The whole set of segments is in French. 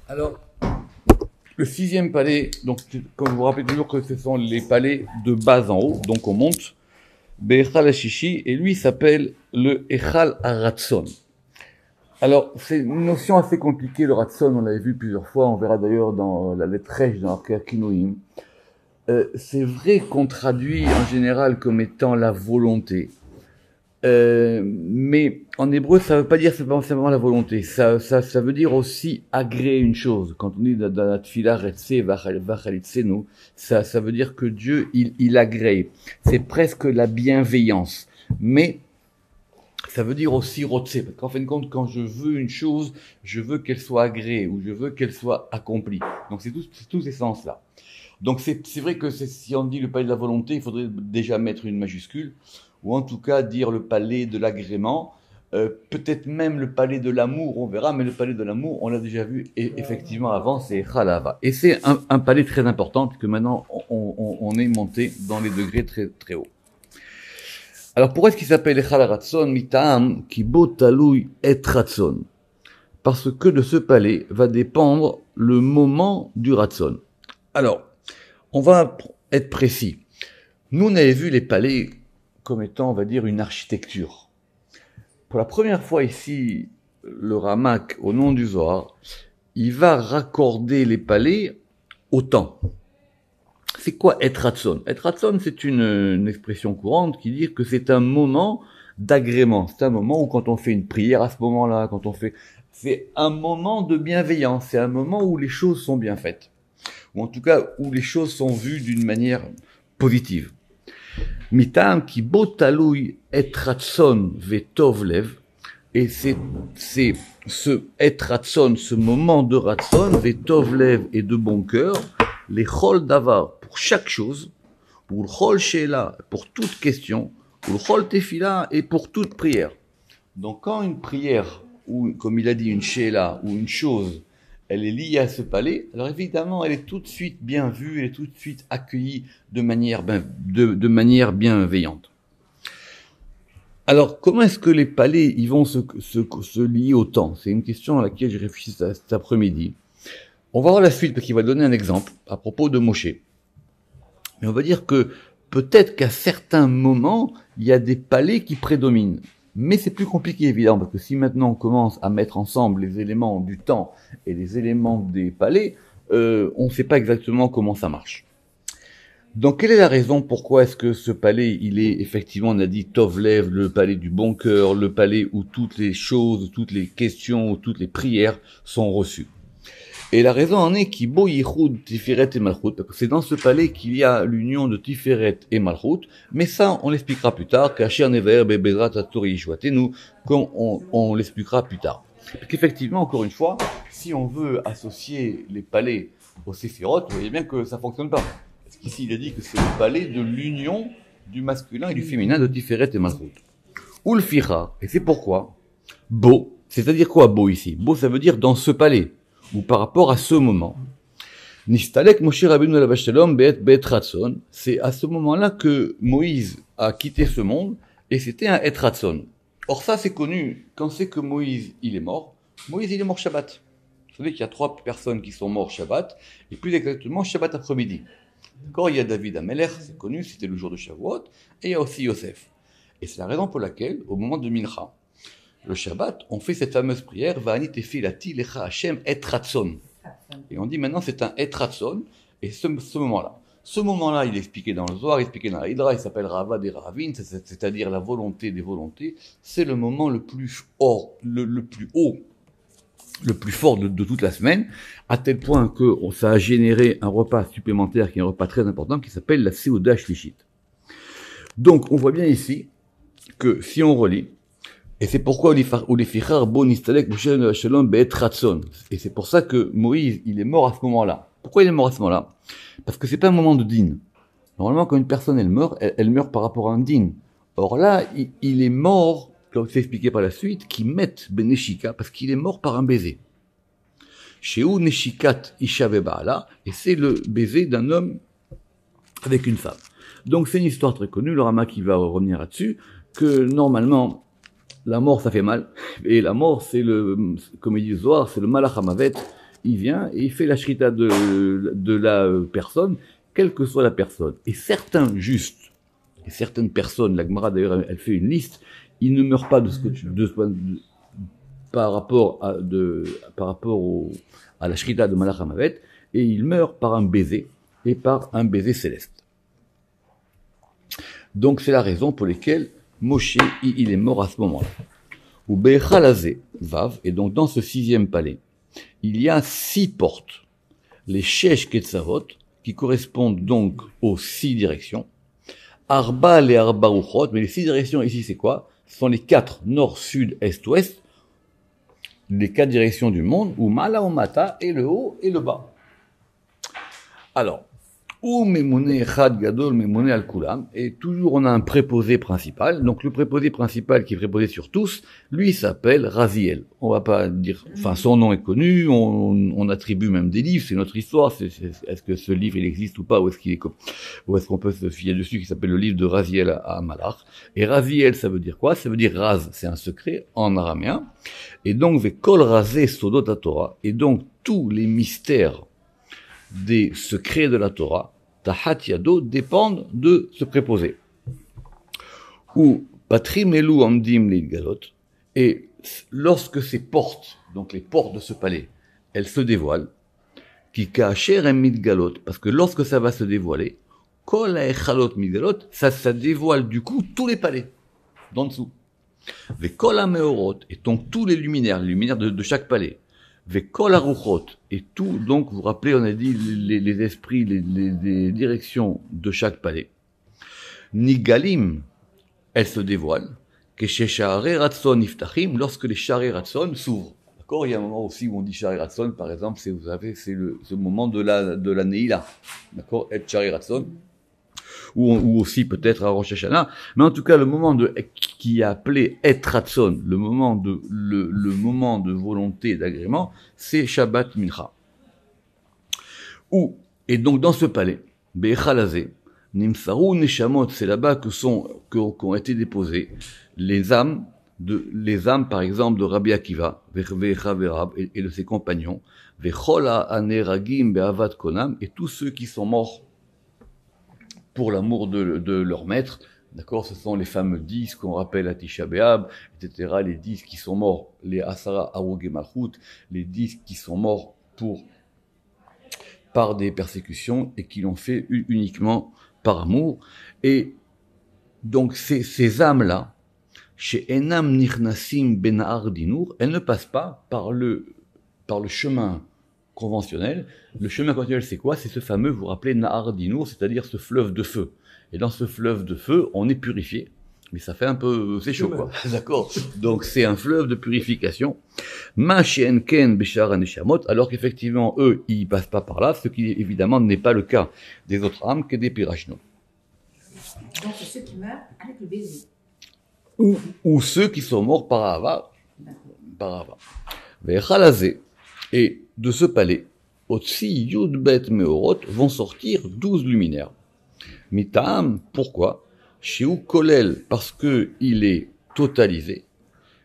Alors, le sixième palais, donc, comme vous vous rappelez toujours que ce sont les palais de bas en haut, donc on monte, Be'echal Hashishi, et lui s'appelle le Echal Haratson. Alors, c'est une notion assez compliquée, le Ratson, on l'avait vu plusieurs fois, on verra d'ailleurs dans la lettre Resh, dans Arkakinoïm. C'est vrai qu'on traduit en général comme étant la volonté. Mais en hébreu, ça veut pas dire simplement la volonté. Ça veut dire aussi agréer une chose. Quand on dit dans la tfila Retse Vachalitzenu, ça veut dire que Dieu, il agrée. C'est presque la bienveillance. Mais ça veut dire aussi rotse, parce qu'en fin de compte, quand je veux une chose, je veux qu'elle soit agréée, ou je veux qu'elle soit accomplie. Donc c'est tous ces sens-là. Donc c'est vrai que si on dit le palais de la volonté, il faudrait déjà mettre une majuscule, ou en tout cas dire le palais de l'agrément, peut-être même le palais de l'amour, on verra, mais le palais de l'amour, on l'a déjà vu, et effectivement avant, c'est Chalava. Et c'est un palais très important, puisque maintenant on est monté dans les degrés très, très hauts. Alors pourquoi est-ce qu'il s'appelle Echal Haratson Mita'am ki bo talui et Ratson? Parce que de ce palais va dépendre le moment du Ratson. Alors, on va être précis. Nous, on avait vu les palais comme étant, on va dire, une architecture. Pour la première fois ici, le Ramak, au nom du Zohar, il va raccorder les palais au temps. C'est quoi Et Ratson? Et Ratson, c'est une expression courante qui dit que c'est un moment d'agrément. C'est un moment où quand on fait une prière à ce moment-là, c'est un moment de bienveillance. C'est un moment où les choses sont bien faites. Ou en tout cas, où les choses sont vues d'une manière positive. Mitam ki botalouy et ratson vetov lev, et c'est ce et ratson, ce moment de ratson, vetov lev et de bon cœur, les chol davar pour chaque chose, pour le chol sheila pour toute question, pour le chol tefila et pour toute prière. Donc quand une prière, ou comme il a dit une sheila ou une chose, elle est liée à ce palais, alors évidemment, elle est tout de suite bien vue, elle est tout de suite accueillie de manière bienveillante. Alors, comment est-ce que les palais ils vont se lier au temps? C'est une question à laquelle j'ai réfléchi cet après-midi. On va voir la suite, parce qu'il va donner un exemple à propos de Moshe. Mais on va dire que peut-être qu'à certains moments, il y a des palais qui prédominent. Mais c'est plus compliqué, évidemment, parce que si maintenant on commence à mettre ensemble les éléments du temps et les éléments des palais, on ne sait pas exactement comment ça marche. Donc, quelle est la raison pourquoi est-ce que ce palais, il est effectivement, on a dit Tovlev, le palais du bon cœur, le palais où toutes les choses, toutes les questions, toutes les prières sont reçues? Et la raison en est qu'il bo yichud Tiferet et Malchut, parce que c'est dans ce palais qu'il y a l'union de Tiferet et Malchut, mais ça, on l'expliquera plus tard, qu'Asher Never Bebezrat Atori Yishwatenu, comme on l'expliquera plus tard. Parce qu'effectivement, encore une fois, si on veut associer les palais aux Séphirot, vous voyez bien que ça fonctionne pas. Parce qu'ici, il a dit que c'est le palais de l'union du masculin et du féminin de Tiferet et Malchut. Ou le Ficha, et c'est pourquoi, Bo, c'est-à-dire quoi Bo ici? Bo, ça veut dire dans ce palais, ou par rapport à ce moment. Nistalek Moshe Rabbeinu alav shalom be'et ratson, c'est à ce moment-là que Moïse a quitté ce monde, et c'était un et ratson. Or ça c'est connu, quand c'est que Moïse il est mort Shabbat. Vous savez qu'il y a 3 personnes qui sont mortes Shabbat, et plus exactement Shabbat après-midi. D'accord, il y a David Amelech, c'est connu, c'était le jour de Shavuot, et il y a aussi Yosef. Et c'est la raison pour laquelle, au moment de Mincha, le Shabbat, on fait cette fameuse prière, Va'ani tefilati lecha Hashem et ratson. Et on dit maintenant c'est un et ratson, et ce moment-là. Ce moment-là, il est expliqué dans le Zohar, il est expliqué dans la Hydra, il s'appelle Rava des Ravin, c'est-à-dire la volonté des volontés. C'est le moment le plus haut, le plus fort de toute la semaine, à tel point que ça a généré un repas supplémentaire, qui est un repas très important, qui s'appelle la Seuda Shlishit. Donc, on voit bien ici que si on relit, et c'est pourquoi et c'est pour ça que Moïse, il est mort à ce moment-là. Pourquoi il est mort à ce moment-là? Parce que c'est pas un moment de din. Normalement, quand une personne, elle meurt par rapport à un din. Or là, il est mort, comme c'est expliqué par la suite, qui met beneshika, parce qu'il est mort par un baiser. Sheu neshikat isha ve'ba'ala, et c'est le baiser d'un homme avec une femme. Donc c'est une histoire très connue, le Rama qui va revenir là-dessus, que normalement, la mort, ça fait mal. Et la mort, comme il dit Zohar, c'est le malach hamavet. il vient et il fait la shrita de la personne, quelle que soit la personne. Et certains justes, et certaines personnes, la Gemara d'ailleurs, elle fait une liste, ils ne meurent pas par rapport à la shrita de Malach HaMavet, et ils meurent par un baiser, et par un baiser céleste. Donc c'est la raison pour laquelle Moshe, il est mort à ce moment-là. Ou Be'echalazé, Vav, et donc dans ce 6e palais, il y a 6 portes, les Shesh Ketzavot, qui correspondent donc aux 6 directions, Arba les Arba Ruchot, mais les 6 directions ici c'est quoi? Ce sont les 4, nord, sud, est, ouest, les 4 directions du monde, ou Mala ou Mata, et le haut et le bas. Alors, ou Memone Echad Gadol Memone Al Kulam, et toujours on a un préposé principal, donc le préposé principal qui est préposé sur tous, lui s'appelle Raziel. On va pas dire, enfin son nom est connu, on attribue même des livres, c'est notre histoire, est-ce que ce livre il existe ou pas, ou est-ce qu'on peut se fier dessus, qui s'appelle le livre de Raziel à Malach. Et Raziel ça veut dire quoi? Ça veut dire Raz, c'est un secret en araméen, et donc Vekol Razé Sodot Torah, et donc tous les mystères des secrets de la Torah, Tahat Yado, dépendent de ce préposé. Ou Patrim Elu Amdim Leidgalot, et lorsque ces portes, donc les portes de ce palais, elles se dévoilent, Ki Kaacher Em Midgalot, parce que lorsque ça va se dévoiler, Kol Haechalot Midgalot, ça dévoile du coup tous les palais, d'en dessous. Vekol HaMeorot, et donc tous les luminaires de chaque palais. Vekol haruchot, et tout, donc, vous vous rappelez, on a dit les esprits, les directions de chaque palais. Nigalim, elles se dévoilent, que chez Sha'arei Ratzon Iftachim, lorsque les Sha'arei Ratzon s'ouvrent. D'accord? Il y a un moment aussi où on dit Sha'arei Ratzon, par exemple, c'est ce moment de la Neila. D'accord? Et Sha'arei Ratzon. Ou aussi peut-être à Rosh Hashanah, mais en tout cas le moment qui est appelé Et Ratzon, le moment de volonté d'agrément, c'est Shabbat Mincha. Et donc dans ce palais, Be'echalazé, Nimsaru Neshamot, c'est là-bas qu'ont été déposées les âmes par exemple de Rabbi Akiva, Vechaverab et de ses compagnons, Vechola Aneragim Be'avat Konam, et tous ceux qui sont morts pour l'amour de leur maître, d'accord, ce sont les fameux 10 qu'on rappelle à Tisha B'Av, etc., les 10 qui sont morts, les Asara Harugei Malchut, les 10 qui sont morts par des persécutions et qui l'ont fait uniquement par amour. Et donc ces âmes-là, chez Enam Nichnasim Benahar Dinur, elles ne passent pas par le chemin conventionnel. Le chemin conventionnel, c'est quoi? C'est ce fameux, vous vous rappelez, Nahar Dinour, c'est-à-dire ce fleuve de feu. Et dans ce fleuve de feu, on est purifié. Mais ça fait un peu, c'est chaud, quoi. D'accord? Donc, c'est un fleuve de purification. Ma she'enken b'shar haneshamot, alors qu'effectivement, eux, ils passent pas par là, ce qui, évidemment, n'est pas le cas des autres âmes que des pirachnos. Donc, c'est ceux qui meurent avec le baiser. Ou ceux qui sont morts par Ahava. Ve'echalazé. Et de ce palais, Otsi Yudbet Meorot vont sortir 12 luminaires. Mitam, pourquoi? Sheu Kolel, parce que il est totalisé.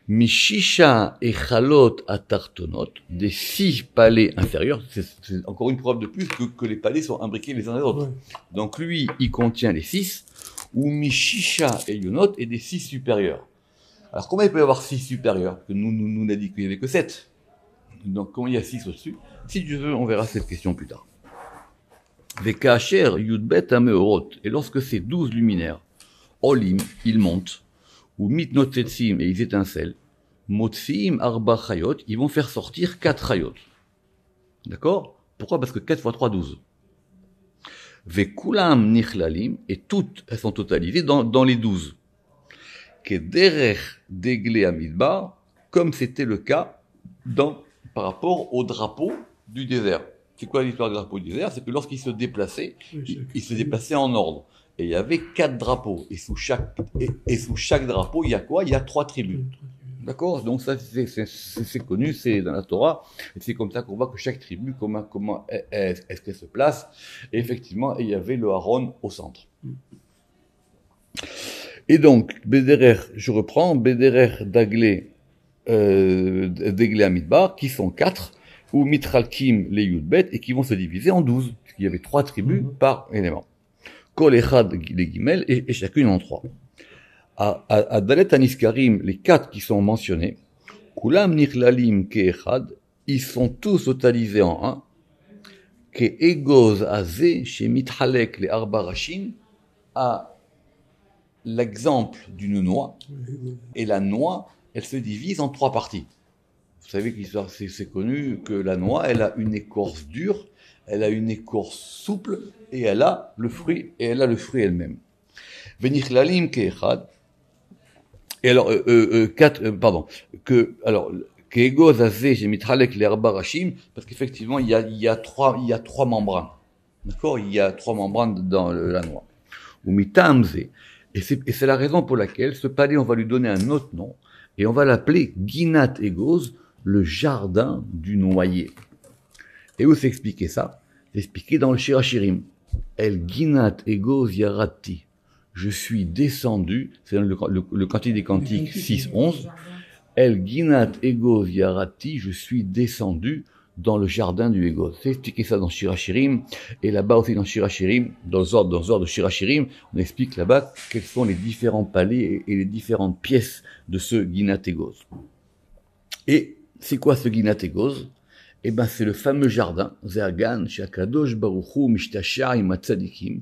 Mishisha Echalot Atartonot, des 6 palais inférieurs. C'est encore une preuve de plus que les palais sont imbriqués les uns les autres. Ouais. Donc lui, il contient les 6, ou Mishisha Elionot et des 6 supérieurs. Alors comment il peut y avoir 6 supérieurs? Que nous on a dit qu'il n'y avait que 7. Donc, comment il y a 6 au-dessus? Si tu veux, on verra cette question plus tard. Vekacher Yudbet Ameorot. Et lorsque ces 12 luminaires, Olim, ils montent, ou Mitnotetsim, et ils étincellent, Motsim Arba Chayot, ils vont faire sortir 4 Chayot. D'accord? Pourquoi? Parce que 4 x 3, 12. Vekulam Nichlalim, et toutes, elles sont totalisées dans les 12. Kederech Degle Amidbar, comme c'était le cas par rapport au drapeau du désert. C'est quoi l'histoire du drapeau du désert? C'est que lorsqu'il se déplaçait, il se déplaçait en ordre. Et il y avait 4 drapeaux. Et sous chaque drapeau, il y a quoi? Il y a 3 tribus. D'accord? Donc ça, c'est connu, c'est dans la Torah. Et c'est comme ça qu'on voit que chaque tribu, comment est-ce qu'elle se place. Et effectivement, il y avait le Aaron au centre. Et donc, Bederer, je reprends, Bederer Daglé, Deglé Amidbar, qui sont 4, ou mitralkim les yudbet, et qui vont se diviser en 12. Il y avait 3 tribus par élément. Kol echad les gimel, et chacune en 3. À Dalet Aniskarim, les 4 qui sont mentionnés, kulam nichlalim keechad, ils sont tous totalisés en 1. Ke egoz azé chez mithalek les arbarachim, à l'exemple d'une noix, et la noix, elle se divise en 3 parties. Vous savez que l'histoire, c'est connu que la noix, elle a une écorce dure, elle a une écorce souple, et elle a le fruit elle-même. Venichlalim keechad. Et alors, keego zazé, j'ai mitralek les arbarachim, parce qu'effectivement, il y a 3 membranes. D'accord? Il y a 3 membranes dans la noix. Ou mitamze. Et c'est la raison pour laquelle ce palais, on va lui donner un autre nom, et on va l'appeler Ginat Egoz, le jardin du noyer. Et où c'est expliqué ça? C'est expliqué dans le Shirachirim. El Ginat Egoz Yarati. Je suis descendu, c'est dans le Cantique des Cantiques 6.11. El Ginat Egoz Yarati, je suis descendu dans le jardin du Egoz. C'est expliqué ça dans Shirachirim, et là-bas aussi dans Shirachirim, dans le ordre de Shirachirim, on explique là-bas quels sont les différents palais et les différentes pièces de ce Ginat Egoz. Et c'est quoi ce Ginat Egoz? Eh ben, c'est le fameux jardin, Zehagan, Shakadosh Baruchu Mishtashar Imatzadikim,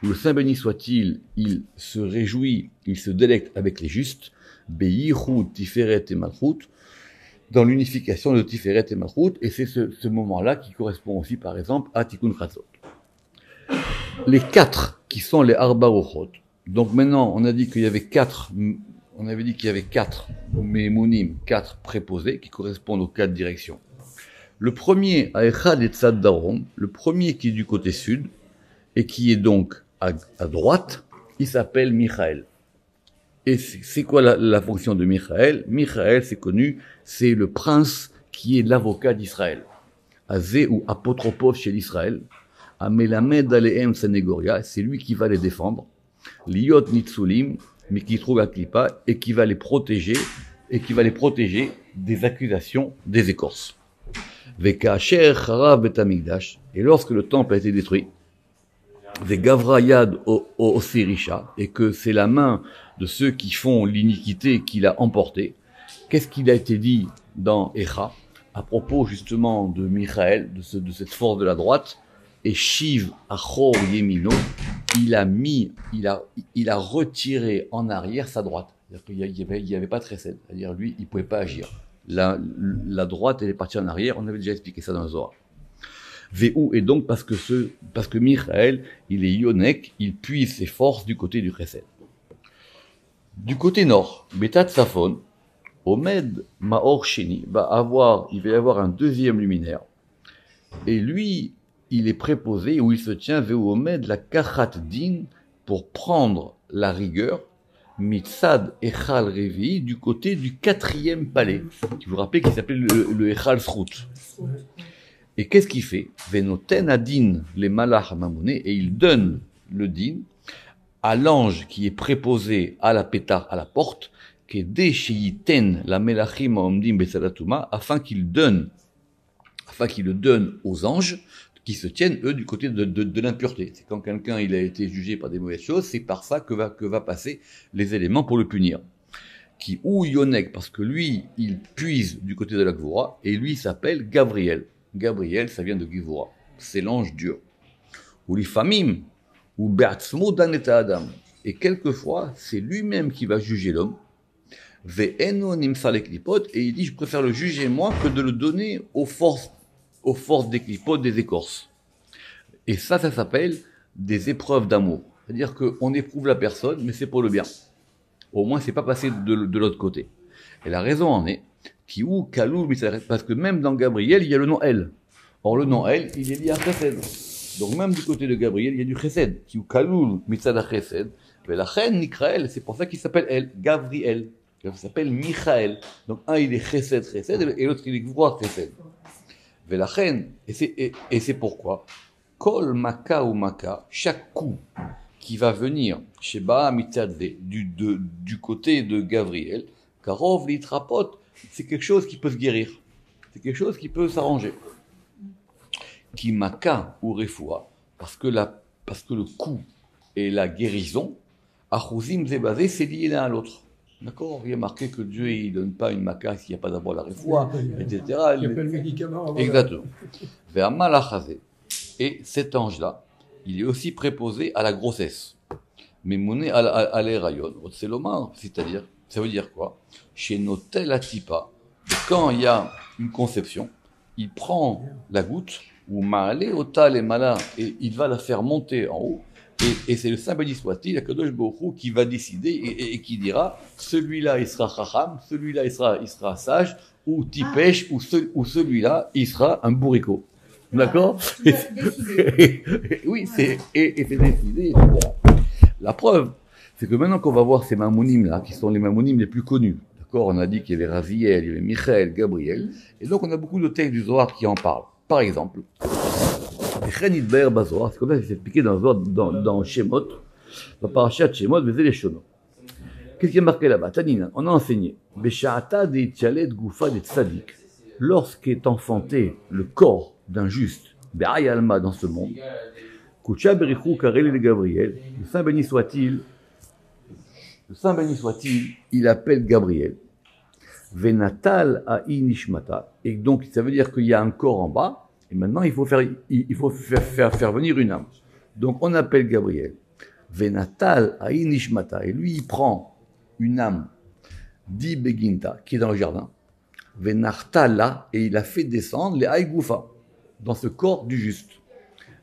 où le Saint béni soit-il, il se réjouit, il se délecte avec les justes, Beyichu Tiferet et Malchut, dans l'unification de Tiferet et Malchut, et c'est ce moment-là qui correspond aussi, par exemple, à Tikkun Chatzot. Les 4 qui sont les Arba Rochot. Donc maintenant, on a dit qu'il y avait 4 Memunim, 4 préposés, qui correspondent aux 4 directions. Le premier, à Echad et Tzad Darom, le premier qui est du côté sud, et qui est donc à droite, il s'appelle Michaël. Et c'est quoi la fonction de Michaël? Michaël, c'est connu, c'est le prince qui est l'avocat d'Israël. Azé ou apotropos chez l'Israël. Amelamed alehem Sanegoria, c'est lui qui va les défendre. Liot Nitsulim, mais qui trouve à Klippa, et qui va les protéger des accusations des écorces. Vekacher Charav Betamikdash, et lorsque le temple a été détruit, Vegavrayad au Sirisha, et que c'est la main de ceux qui font l'iniquité qui l'a emporté, qu'est-ce qu'il a été dit dans Echa, à propos justement de Michaël, de cette force de la droite, et Shiv Achor Yemino, il a retiré en arrière sa droite. C'est-à-dire qu'il y avait pas de recède. C'est-à-dire lui, il pouvait pas agir. La droite, elle est partie en arrière. On avait déjà expliqué ça dans le Zohar. Véhou, et donc parce que Michaël, il est Yonek, il puise ses forces du côté du Chesed. Du côté nord, Betat Safon, Omed Maor Sheni, il va y avoir un deuxième luminaire. Et lui, il est préposé, où il se tient, Véhou Omed, la Kachat Din, pour prendre la rigueur, Mitzad Echal Revi, du côté du 4e palais. Vous vous rappelez qu'il s'appelait le Echal Srout. Et qu'est-ce qu'il fait? Venoten adin les malach mamouné, et il donne le din à l'ange qui est préposé à la pétard, à la porte, qui est déchiyiten la melachim omdim besadatuma, afin qu'il le donne aux anges qui se tiennent eux du côté de l'impureté. C'est quand quelqu'un il a été jugé par des mauvaises choses, c'est par ça que va passer les éléments pour le punir. Qui ou Yonek, parce que lui il puise du côté de la Gvura, et lui s'appelle Gabriel. Gabriel, ça vient de Givura. C'est l'ange Dieu. Ou l'ifamim, ou be'atzmo dan et adam. Et quelquefois, c'est lui-même qui va juger l'homme. Ve'eno nimsa les klipot. Et il dit, je préfère le juger moi que de le donner aux forces des klipot, des écorces. Et ça s'appelle des épreuves d'amour. C'est-à-dire qu'on éprouve la personne, mais c'est pour le bien. Au moins, c'est pas passé de l'autre côté. Et la raison en est, parce que même dans Gabriel, il y a le nom El. Or, le nom El, il est lié à Chesed. Donc, même du côté de Gabriel, il y a du Chesed. Qui ou Kaloul, Mitzad Chesed. Mais la reine Nikraël, c'est pour ça qu'il s'appelle El, Gabriel. Il s'appelle Michael. Donc, un, il est Chesed, et l'autre, il est Gvura, Chesed. Mais la reine, et c'est pourquoi, Kol Maka ou Maka, chaque coup qui va venir chez Ba'a Mitzad du côté de Gabriel, Karov Litrapot, c'est quelque chose qui peut se guérir. c'est quelque chose qui peut s'arranger. Qui maka ou refoua, parce que le coup et la guérison, achuzim zebazé, c'est lié l'un à l'autre. D'accord? Il y a marqué que Dieu, il donne pas une maka s'il n'y a pas d'abord la refoua, etc. Il n'y a pas le médicament. Exactement. Vers malachazé. Et cet ange-là, il est aussi préposé à la grossesse. Mais mouné à l'erayon, c'est-à-dire, ça veut dire quoi? Chez nos tel atipa, quand il y a une conception, il prend la goutte, ou ma'alé otal et mala, et il va la faire monter en haut, et c'est le Saint béni soit-il, la Kadosh Baruch Hu, qui va décider et qui dira, celui-là il sera chacham, celui-là il sera sage, ou tipèche, ou celui-là il sera un bourricot. D'accord? Oui, c'est décidé, etc. La preuve, c'est que maintenant qu'on va voir ces mamounim là, qui sont les mamounim les plus connus, d'accord? On a dit qu'il y avait Raziel, il y avait Michael, Gabriel, et donc on a beaucoup de textes du Zohar qui en parlent. Par exemple, c'est comme ça, c'est expliqué dans Shemot, dans Parashat Shemot, mais les Shono. Qu'est-ce qui est marqué là-bas? Tanina, on a enseigné. Besha'ata de Tchalet Goufa de Tzadik. Lorsqu'est enfanté le corps d'un juste, Be'ay Alma dans ce monde, Kucha Berichou Karel et Gabriel, le Saint béni soit-il, il appelle Gabriel. Venatal a inishmata. Et donc, ça veut dire qu'il y a un corps en bas, et maintenant il faut faire venir une âme. Donc, on appelle Gabriel. Venatal a inishmata. Et lui, il prend une âme, di Beginta, qui est dans le jardin. Venartala, et il a fait descendre les Haïgoufa, dans ce corps du juste.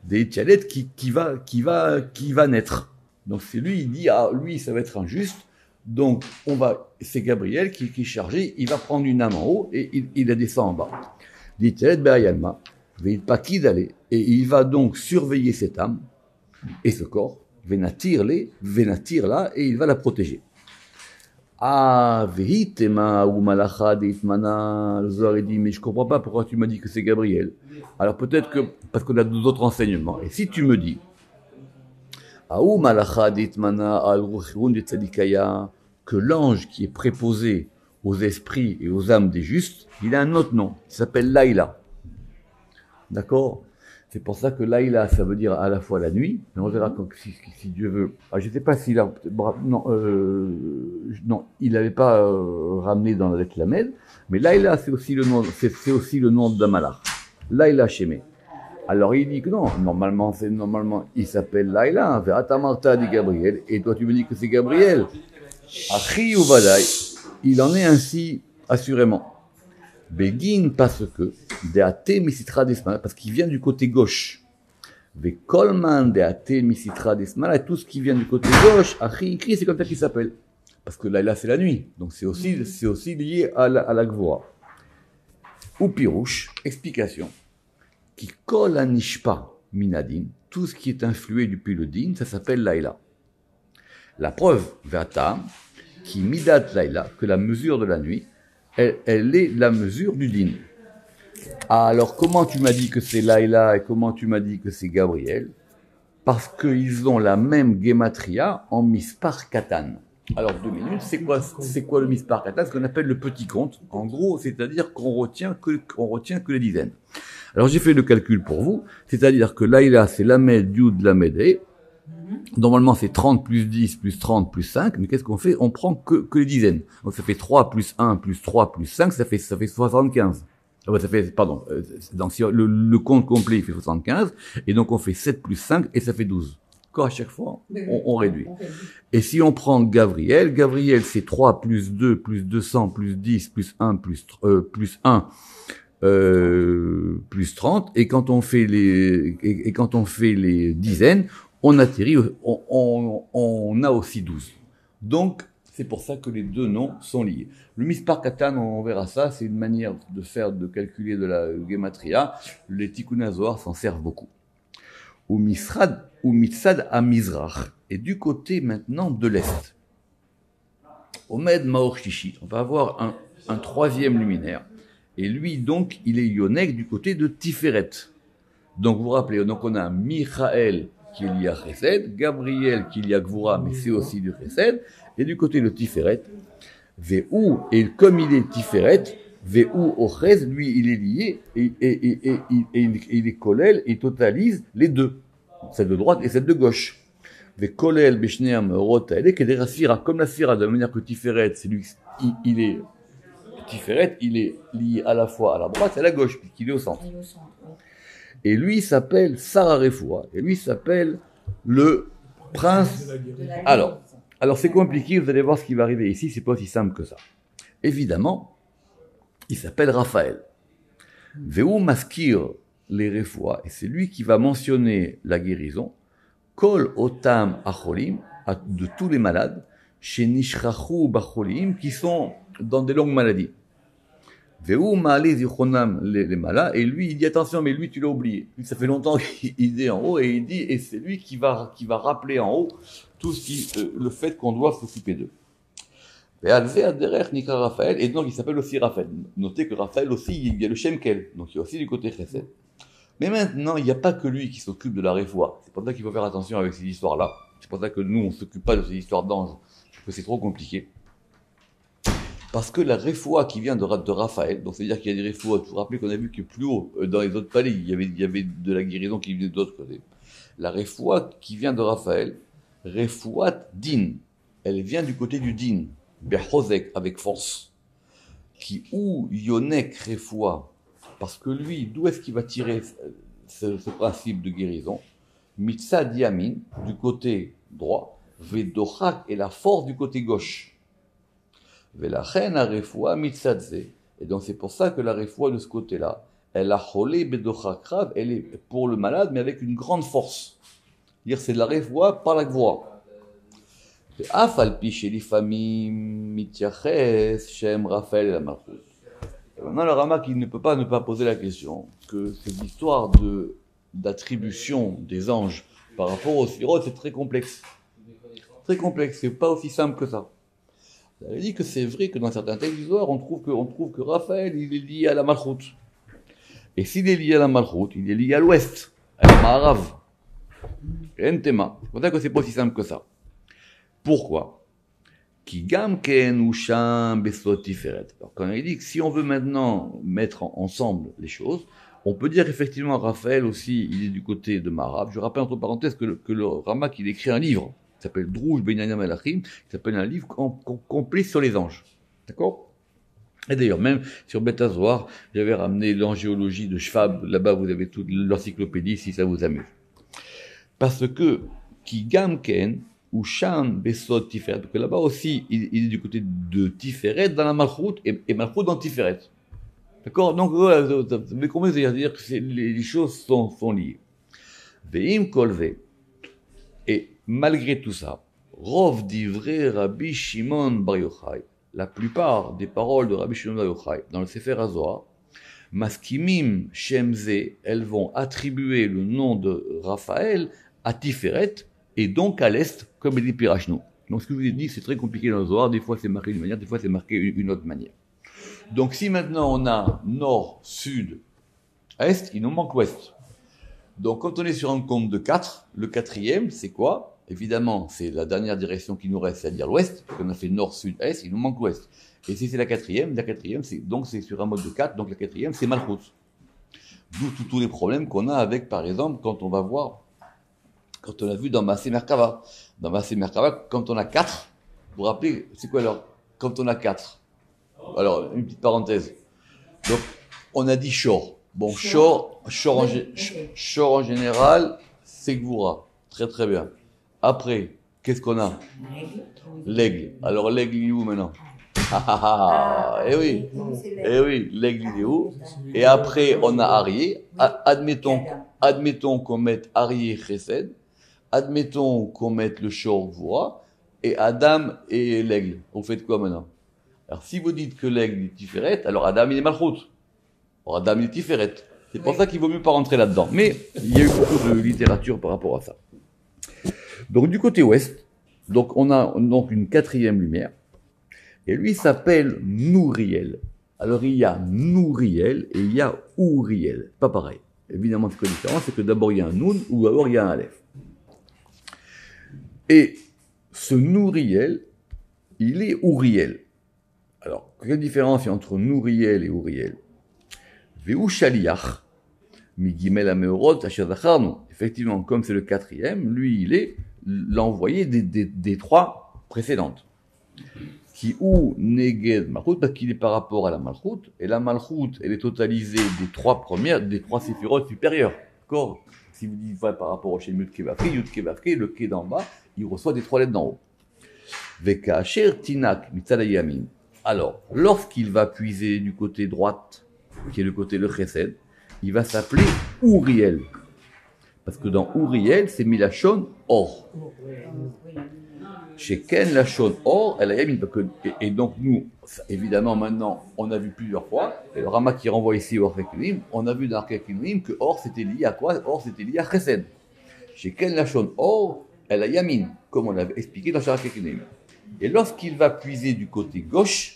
Des Tchalet qui va naître. Donc, c'est lui, il dit, ah, lui, ça va être un juste. Donc, c'est Gabriel qui est chargé, il va prendre une âme en haut et il la descend en bas. Dit Tchalet Be'ayalma, veille pas qui d'aller, et il va donc surveiller cette âme et ce corps, vénatir là, et il va la protéger. Ah, vehitema ou malacha deitmana, le Zohar dit, mais je comprends pas pourquoi tu m'as dit que c'est Gabriel. Alors peut-être que, parce qu'on a d'autres enseignements. Et si tu me dis, Aou malacha deitmana al ruchirun de tzadikaya, que l'ange qui est préposé aux esprits et aux âmes des justes, il a un autre nom, il s'appelle Laïla. D'accord? C'est pour ça que Laïla, ça veut dire à la fois la nuit, mais on verra si Dieu veut. Ah, je ne sais pas s'il a... non, il n'avait pas ramené dans la lettre Lamed, mais Laïla, c'est aussi le nom d'Amalach. Laïla Shemé. Alors il dit que non, normalement, il s'appelle Laïla, Ve'atamarta dit Gabriel, et toi tu me dis que c'est Gabriel. Achi ou Vadaï, il en est ainsi, assurément. Begin parce que, Deate Misitra Desmala, parce qu'il vient du côté gauche. Vekolman Deate Misitra Desmala, et tout ce qui vient du côté gauche, Achi Ikri, c'est comme ça qu'il s'appelle. Parce que là c'est la nuit, donc c'est aussi lié à la Gvora. Ou Pirouche, explication. Qui kol anishpa minadin, tout ce qui est influé depuis le din, ça s'appelle Laïla. La preuve, Vata, qui midat Laïla, que la mesure de la nuit, elle est la mesure du din. Alors, comment tu m'as dit que c'est Laïla et comment tu m'as dit que c'est Gabriel? Parce qu'ils ont la même gematria en mispar katan. Alors, 2 minutes, c'est quoi le mispar katan? Ce qu'on appelle le petit compte. En gros, c'est-à-dire qu'on retient que les dizaines. Alors, j'ai fait le calcul pour vous. C'est-à-dire que Laïla, c'est Lamed, Yud, Lamed, et. Normalement, c'est 30 plus 10 plus 30 plus 5. Mais qu'est-ce qu'on fait? On prend que les dizaines. Donc, ça fait 3 plus 1 plus 3 plus 5, ça fait 75. Donc, si le compte complet, il fait 75. Et donc, on fait 7 plus 5 et ça fait 12. Quand à chaque fois, on réduit. Et si on prend Gabriel, c'est 3 plus 2 plus 200 plus 10 plus 1 plus 1 plus 30. Et quand on fait les dizaines, on atterrit, on a aussi 12. Donc, c'est pour ça que les deux noms sont liés. Le mispar katan, on verra ça, c'est une manière de calculer de la gematria. Les Tikkun Zohar s'en servent beaucoup. Ou mitzad à Mizrach. Et du côté maintenant de l'Est. Omed Maor Shishi. On va avoir un troisième luminaire. Et lui, donc, il est Yonek du côté de Tiferet. Donc, vous vous rappelez, donc on a Michael qui est lié à Chesed, Gabriel qui est lié à Gvura, mais c'est aussi du Chesed. Et du côté de Tiferet, Ve'ou, et comme il est Tiferet, Ve'u ochez, lui, il est lié, et il est kolel, il totalise les deux, celle de droite et celle de gauche. Ve'kolel b'shnei ha'meorot ha'eleh kedei ha'sfira, comme la sfira, de la manière que Tiferet, c'est lui, il est Tiferet, il est lié à la fois à la droite et à la gauche, puisqu'il est au centre. Et lui s'appelle Sarah Refoua, et lui s'appelle le prince. Alors c'est compliqué, vous allez voir ce qui va arriver ici, c'est pas aussi simple que ça. Évidemment, il s'appelle Raphaël. Veu maskir les Refoua, et c'est lui qui va mentionner la guérison. Kol otam acholim, de tous les malades, chez Nishrachu bacholim, qui sont dans des longues maladies. Veu ma'ale zichronam les malades, et lui il dit attention, mais lui tu l'as oublié. Lui, ça fait longtemps qu'il est en haut, et il dit, et c'est lui qui va rappeler en haut tout ce qui, le fait qu'on doit s'occuper d'eux. Raphaël, et donc il s'appelle aussi Raphaël. Notez que Raphaël aussi, il y a le Shemkel, donc il y a aussi du côté Chesed. Mais maintenant, il n'y a pas que lui qui s'occupe de la réfoua. C'est pour ça qu'il faut faire attention avec ces histoires-là. C'est pour ça que nous, on ne s'occupe pas de ces histoires d'anges, parce que c'est trop compliqué. Parce que la réfoua qui vient de Raphaël, donc c'est-à-dire qu'il y a des réfouas, vous vous rappelez qu'on a vu que plus haut, dans les autres palais, il y avait de la guérison qui venait de l'autre côté. La réfoua qui vient de Raphaël, réfouat din, elle vient du côté du din. Behozek, avec force, qui ou yonek refoua, parce que lui, d'où est-ce qu'il va tirer ce principe de guérison? Mitzad yamin, du côté droit, vedochak, et la force du côté gauche. Velachen a refoua mitzadze, et donc c'est pour ça que la refoua de ce côté-là, elle a cholé bedochak rav, elle est pour le malade, mais avec une grande force. C'est-à-dire c'est de la refoua par la voix. Maintenant, le Rama qui ne peut pas ne pas poser la question que cette histoire d'attribution des anges par rapport aux sphirot, c'est très complexe. Très complexe, c'est pas aussi simple que ça. Il dit que c'est vrai que dans certains textes d'histoire, on trouve que Raphaël, il est lié à la Malchut. Et s'il est lié à la Malchut, il est lié à l'ouest, à la Maharav. Et Ntema. C'est pour ça que c'est pas aussi simple que ça. Pourquoi? Alors, quand il dit que si on veut maintenant mettre ensemble les choses, on peut dire effectivement Raphaël aussi, il est du côté de Maharav. Je rappelle entre parenthèses que le Ramak, il écrit un livre qui s'appelle Drouj Benyamin Melachim, qui s'appelle un livre complet sur les anges. D'accord? Et d'ailleurs, même sur Beth Azoar, j'avais ramené l'angéologie de Schwab. Là-bas, vous avez toute l'encyclopédie si ça vous amuse. Parce que, qui gamken, ou Shan Besod Tiferet, parce que là-bas aussi, il est du côté de Tiferet dans la Malchut, et Malchut dans Tiferet. D'accord? Donc, voilà, vous avez compris, c'est-à-dire que les choses sont liées. Ve'im kolve. Et malgré tout ça, Rov divrei Rabbi Shimon Bar Yochai, la plupart des paroles de Rabbi Shimon Bar Yochai, dans le Sefer HaZohar, Maskimim Shemze, elles vont attribuer le nom de Raphaël à Tiferet, et donc à l'est, comme il dit Pirachno. Donc ce que je vous ai dit, c'est très compliqué dans le Zohar, des fois c'est marqué d'une manière, des fois c'est marqué d'une autre manière. Donc si maintenant on a nord, sud, est, il nous manque ouest. Donc quand on est sur un compte de 4, le quatrième, c'est quoi? Évidemment, c'est la dernière direction qui nous reste, c'est-à-dire l'ouest, parce qu'on a fait nord, sud, est, il nous manque l'ouest. Et si c'est la quatrième, c'est sur un mode de 4, donc la quatrième, c'est Malchut. D'où tous les problèmes qu'on a avec, par exemple, quand on va voir, quand on a vu dans Maaseh Merkava. Dans Maaseh Merkava, quand on a 4, vous vous rappelez, c'est quoi alors? Quand on a 4. Alors, une petite parenthèse. Donc, on a dit Shor. Bon, Shor en général, c'est Gvoura. Très très bien. Après, qu'est-ce qu'on a? L'aigle. Alors, l'aigle, il est où maintenant? Eh oui, l'aigle, il est où? Et après, on a Arié. Admettons qu'on mette Arié Chesed. Admettons qu'on mette le Shor Gvoura. Et Adam et l'aigle. Vous faites quoi maintenant? Alors, si vous dites que l'aigle est Tiferet, alors Adam, il est Malchut. Alors, Adam, il est Tiferet. C'est pour ça qu'il vaut mieux pas rentrer là-dedans. Mais, il y a eu beaucoup de littérature par rapport à ça. Donc, du côté ouest, donc, on a donc une quatrième lumière. Et lui s'appelle Nouriel. Alors, il y a Nouriel et il y a Ouriel. Pas pareil. Évidemment, c'est quoi la différence? C'est que d'abord, il y a un Noun ou d'abord, il y a un Aleph. Et ce Nouriel, il est Ouriel. Alors, quelle différence il y a entre Nouriel et Ouriel? Veu Shaliach, Migimel Ameorot, Asher Zacharnu. Effectivement, comme c'est le quatrième, lui, il est l'envoyé des trois précédentes. Qui ou Neged Malchut, parce qu'il est par rapport à la Malchut, et la Malchut, elle est totalisée des trois premières, des trois séphirotes supérieures. D'accord? Si vous dites par rapport au Shem Yud Kevavke, Yud Kevavke, le Ke d'en bas, il reçoit des trois lettres d'en haut. Veka Asher Tinak Mitzad Yamin. Alors, lorsqu'il va puiser du côté droite, qui est le côté le Chesed, il va s'appeler Ouriel. Parce que dans Ouriel, c'est Milachon Or. Chez Ken, Lachon Or, elle a Yamin. Et donc, nous, évidemment, maintenant, on a vu plusieurs fois, et le Rama qui renvoie ici au Arkekinim, on a vu dans Arkekinim que Or, c'était lié à quoi? Or, c'était lié à Chesed. Chez Ken, Lachon Or, elle a Yamin, comme on l'avait expliqué dans Arkekinim. Et lorsqu'il va puiser du côté gauche,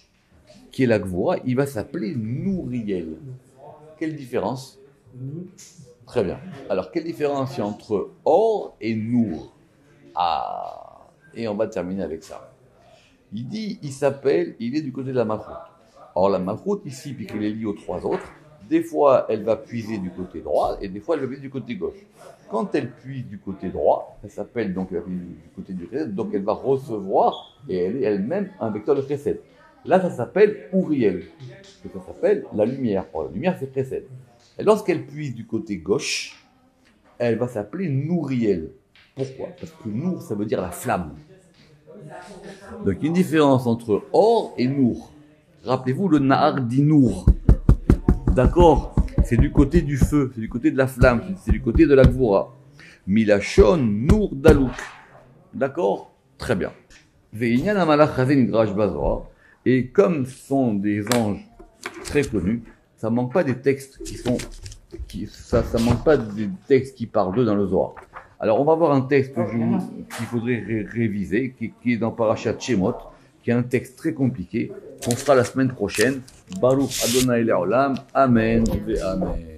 qui est la Gvura, il va s'appeler Nouriel. Quelle différence? Très bien. Alors, quelle différence il y a entre Or et Nour? Et on va terminer avec ça. Il dit, il est du côté de la Malchut. Alors, la Malchut, ici, puisqu'elle est liée aux trois autres, des fois, elle va puiser du côté droit, et des fois, elle va puiser du côté gauche. Quand elle puise du côté droit, elle s'appelle donc du côté du Chesed, donc elle va recevoir, et elle est elle-même un vecteur de Chesed. Là, ça s'appelle Ouriel. Ça s'appelle la lumière. Or, la lumière, c'est Chesed. Et lorsqu'elle puise du côté gauche, elle va s'appeler Nouriel. Pourquoi? Parce que Nour, ça veut dire la flamme. Donc, il y a une différence entre Or et Nour. Rappelez-vous le Nahar d'Inour. D'accord? C'est du côté du feu, c'est du côté de la flamme, c'est du côté de la Gvura. Milachon Nour Dalouk. D'accord? Très bien. Ve'inyan Amalach Chazen Nidrash Bazohar. Et comme ce sont des anges très connus, ça manque pas des textes ça manque pas des textes qui parlent d'eux dans le Zohar. Alors on va voir un texte qu'il faudrait réviser, qui est dans Parashat Shemot, qui est un texte très compliqué, qu'on fera la semaine prochaine. Baruch Adonai Le'olam, Amen, Amen.